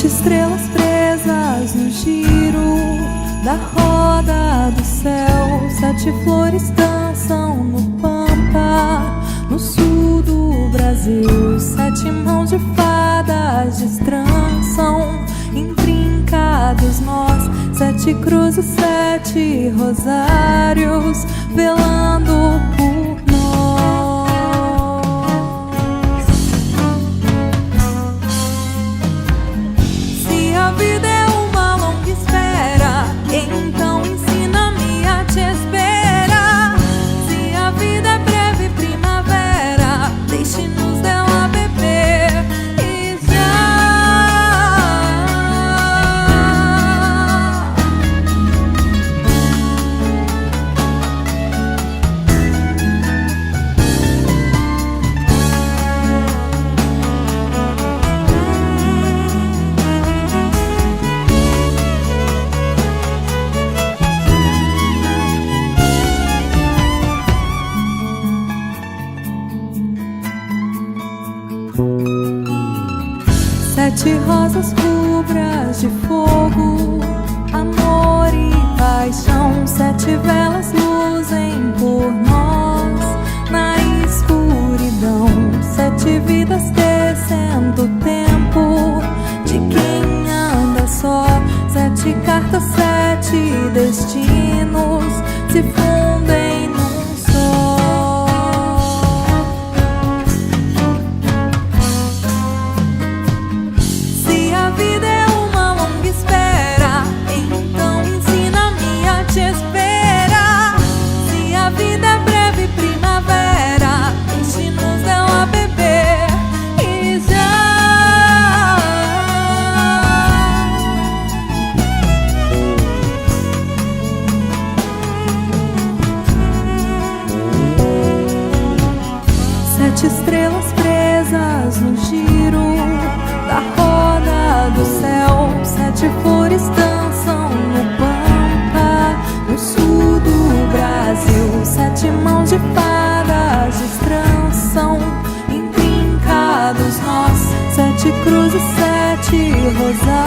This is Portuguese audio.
Sete estrelas presas no giro da roda do céu. Sete flores dançam no pampa, no sul do Brasil. Sete mãos de fadas destrançam intrincados nós. Sete cruzes, sete rosários velando por nós. Se a vida é uma longa espera, então ensina-me a te esperar. Se a vida é breve primavera, deixe-nos dela beber e sete rosas rubras de fogo, amor e paixão. Sete velas luzem por nós na escuridão. Sete vidas descendo o tempo de quem anda só. Sete cartas, sete destinos se fundem num só. Sete estrelas presas no giro da roda do céu. Sete flores dançam no pampa, no sul do Brasil. Sete mãos de fadas destrançam intrincados nós. Sete cruzes, sete rosários